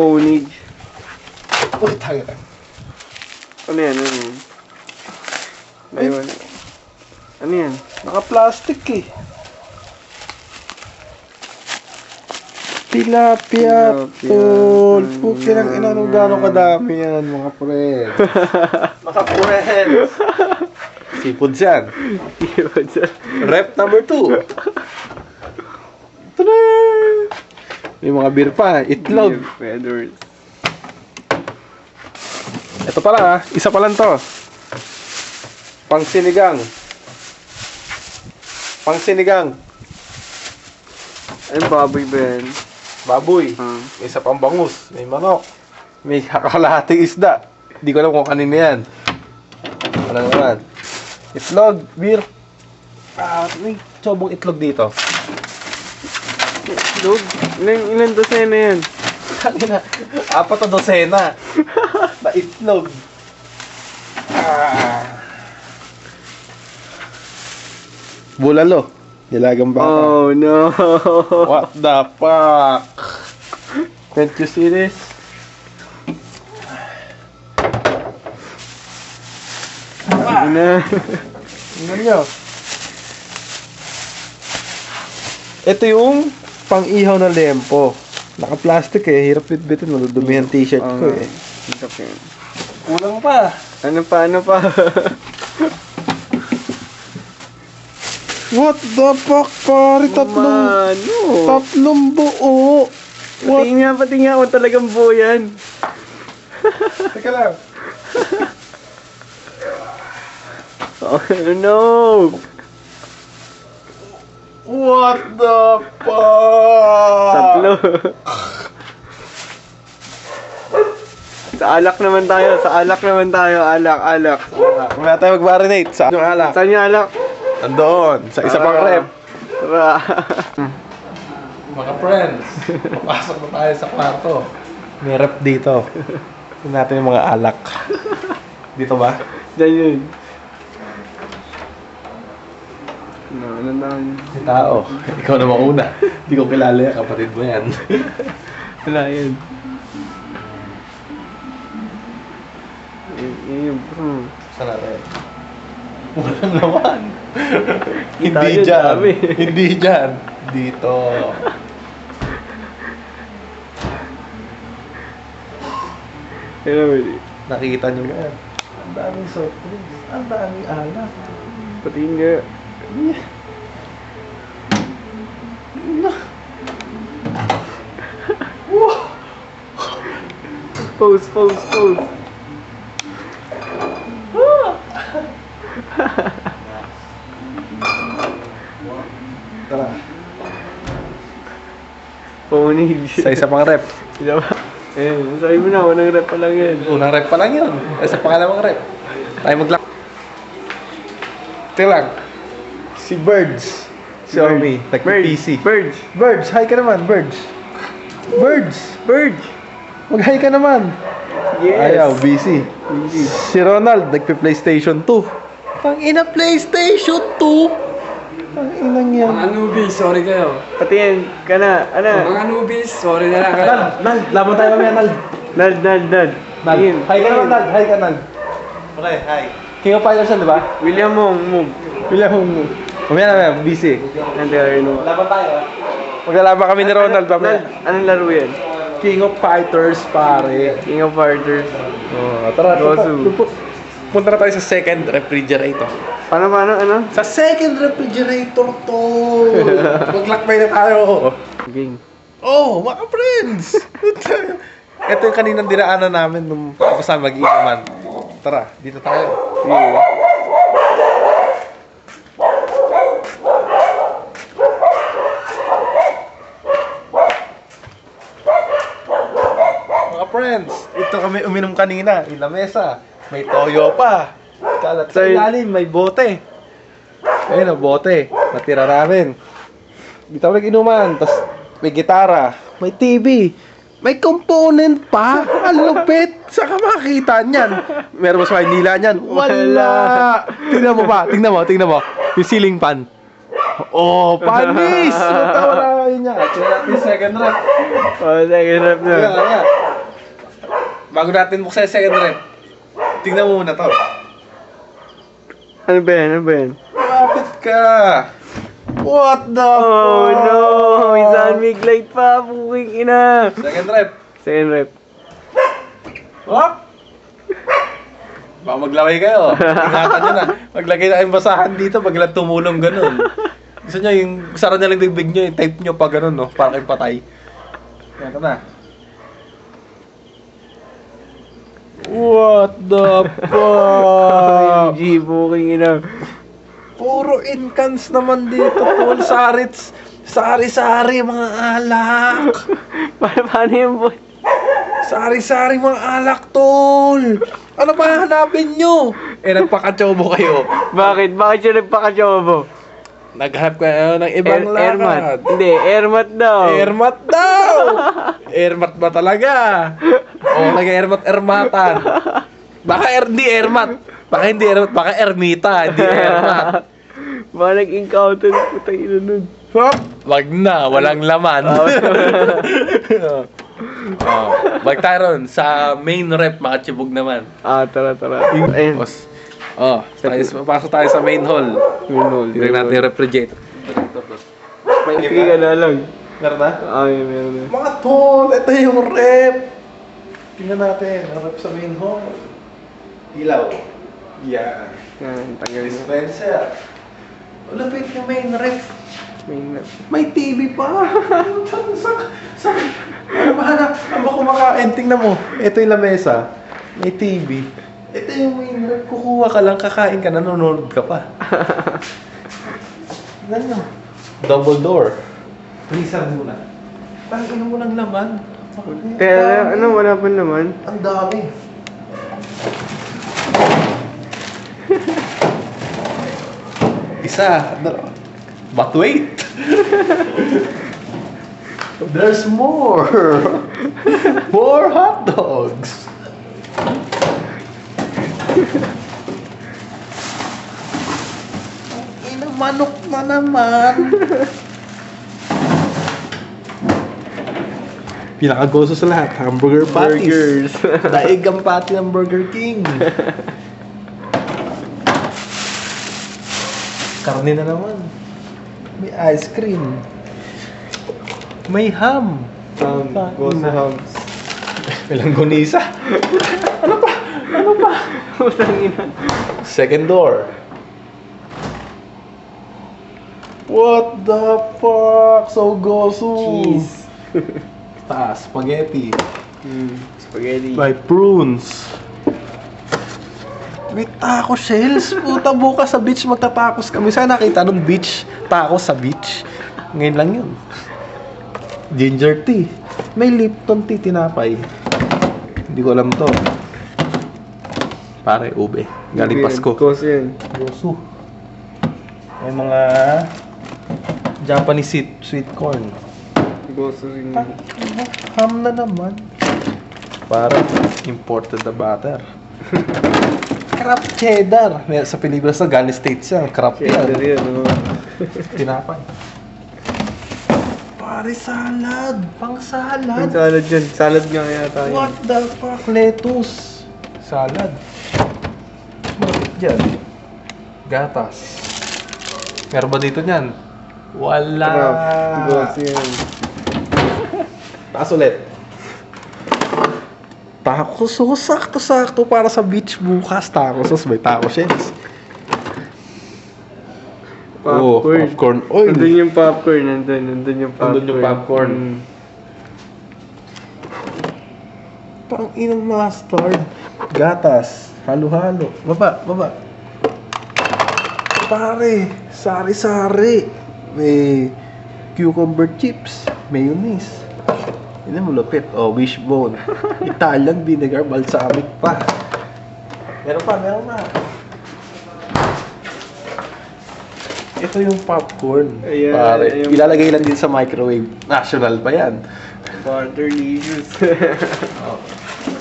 Pony. Uy, tayo lang. Ano yan? Ano yan? Ayun. Ano yan? Naka-plastic eh. Tilapia, tol. Puki ng ina nung gano'ng kadami yan, mga friends. Mga friends. Seafood yan. Rep number 2. Ito na. May mga beer pa. Itlog. Feathers. Ito pala isa pa lang to. Pang sinigang. Pang sinigang. Ayun, baboy ba yan? Baboy. May isa pang bangus. May manok. May kakalahating isda. Hindi ko alam kung kanina yan. Ano naman? Itlog, beer. May sobong itlog dito. Itlog? Ilan dosena yan? Kanina, 4 na dosena. Na itlog. Bulalo. Nilagang baka. Oh no! What the fuck? Can't you see this? Ina. Tingnan nyo. Ito yung pang-ihaw na lempo. Naka-plastic eh. Hirap bitbitin. Madudumi ang t-shirt ko eh. Kulang pa. Ano pa? What the fuck, pare? Tatlong buo. What? Pati nga kung talagang buo yan. Teka lang. Oh no! What the fuck? Tatlo. Sa alak naman tayo. Alak. Mamaya tayo mag-marinate sa yung alak. Saan yung alak? Andoon, sa isa pang rep. Tara. Mga friends, papasok na tayo sa kwarto. May rep dito. Tingnan natin yung mga alak. Dito ba? Diyan yun. Ano na? Si tao. Ikaw na mauna. Hindi ko kilala yan. Kapatid mo yan. Wala yan. Yun. Saan natin? Wala naman. Hindi Tayo, dyan. dami. Hindi dyan. Dito. Nakikita nyo na yan. Ang daming soft drinks. Ang daming alak. Pati nga. Pose. Tara. Pony. Sa isa pang rep. Isa pa. Sabi mo na, unang rep pa lang yan. Unang rep pa lang yun. Sa pangalawang rep. Tayo maglak. Ito lang. Si Birds. Xiaomi. Nag-PC. Birds. Hi ka naman. Birds. Mag-hi ka naman. Yes. Ayaw. Busy. Si Ronald. Nagpe-PlayStation 2. Pang-ina PlayStation 2. Pang-inang yan. Mga newbies, sorry kayo. Pati yan, kana, Mga newbies, sorry na lang kayo. Nald. Laban tayo mamaya, Nald. Nald. Nald. Hi ka naman, Nald. Hi ka, Nald. Okay, hi. King of Fighters yan, di ba? William Mong. Mamaya, busy. Laban tayo. Maglalaban kami ni Ronald. Nald, anong laro yan? King of Fighters, pare. King of Fighters. Oh, tara. Punta na tayo sa second refrigerator. Paano? Sa second refrigerator to. Maglakbay na tayo. Ging. Oh, mga friends. Ito yung kaninang dinaanan namin nung tapos na mag-iiman. Tara, dito tayo. Mga friends, ito kami uminom kanina. Ilamesa. May toyo pa. Kalat sa ilalim, may bote. Ayun o, bote. Natira namin. Dito kami inuman. Tapos may gitara. May TV. May component pa. Ang lupit. Saan ka makakita niyan? Meron ba sa Maynila niyan? Wala. Tingnan mo. Yung ceiling fan. Oh, panis! Wala yun niya. Tingnan natin yung second rep. Oh, second rep na. Kaya. bago natin buksan yung second rep, tingnan mo muna to. Ano ba yan? Ano ba yan? Lapit ka! What the Oh fuck? no! Isang light pa! Puking ina! Second rep. Second rep. Hop! Baka maglaway kayo. Ingatan nyo na. Maglagay na kayong basahan dito, biglang tumulong ganun. Gusto nyo, yung sara na lang bibig nyo, yung type nyo pa ganun, no? Para kayong patay. Ito na. What the fuck? OMG, puking ina. Puro incans naman dito, tol. Sari-sari, mga alak. Paano yung boy? Sari-sari, mga alak, tol. Ano pa hanapin nyo? Nagpakachobo kayo. Bakit? Bakit siya nagpaka-chobo? Naghanap kayo ng ibang Airmat. lakad. Hindi, airmat daw. Airmat daw! Airmat ba talaga? O, nag-airmat-airmatan. Baka hindi airmat. Baka hindi airmat. Baka ermita, hindi airmat. Baka nag-encounter putang ina nun. Hop! Wag na, walang laman. Balik tayo ron. Sa main rep, makachibog naman. Tara. Ayun. Boss. Pasok tayo sa main hall. Tignan natin yung refrigerator. May ka na lang. Meron na? Ay, meron na. Mga tol, ito yung rep. Tingnan natin, ang rep sa main hall. Ilaw. Yan. Yan, tagal na. Dispenser. Ulapit yung main rep. May May TV pa. Ano ba na? Ano ba kumakain? Tingnan mo. Ito yung lamesa. May TV. Ito yung main rep. Kukuha ka lang, kakain ka, nanonood ka pa. Tingnan nyo. Double door. Freezer muna. Pangin mo lang laman. Kaya, ano, wala pa naman. Ang dami. Isa. But wait. There's more. More hot dogs. Manok na naman. Pinakagoso sa lahat, hamburger patties. Burgers. Daig ang patty ng Burger King. Karne na naman. May ice cream. May ham. Boss hams. May langgonisa. Ano pa? Putang ina. Second door. What the fuck? So gosu. Cheese. Taas, spaghetti. Spaghetti. By prunes. May taco shells. Puta, bukas sa beach magtatacos kami. Sana nakita nung beach. Tacos sa beach. Ngayon lang yun. Ginger tea. May Lipton tea tinapay. Hindi ko alam to. Pare, ube. Galing Pasko. Kos yan. Gosu. May mga Japanese sweet corn. Goso rin. Ham na naman. Para imported na butter. Crab cheddar. May sa Pilipinas na galing States yan. Crab Cheddar yan. yan, no? Tinapay. Pare salad. Pang Ang salad. salad yan. Salad nga kaya tayo. What the fuck? Lettuce. Salad. Bakit dyan? Gatas. Meron ba dito niyan? Wala. Goso yan. Taas ulit. Taco sauce, sakto-sakto para sa beach bukas. Taco sauce, may taco shells. Oh, Popcorn. popcorn oil. Nandun yung popcorn. Nandun yung popcorn. Nandun yung popcorn. Pang inang mustard. Gatas. Halo-halo. Baba. Pare, sari-sari. May cucumber chips. Mayonnaise. Yun mo lupit. Oh, wishbone. Italian vinegar balsamic pa. Meron pa. Ito yung popcorn. Ayan, Pare, ayan. ilalagay lang din sa microwave. National pa yan. Butterlicious. Oh.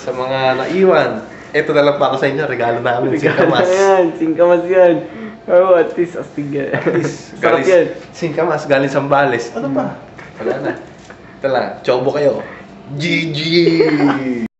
Sa mga naiwan, ito na lang para sa inyo. Regalo namin. Singkamas. Ayan, singkamas yan. Oh, at least astig yan. Sarap yan. Singkamas, galing Sambales. Ano pa? Wala na. Ito lang, chobo kayo. GG!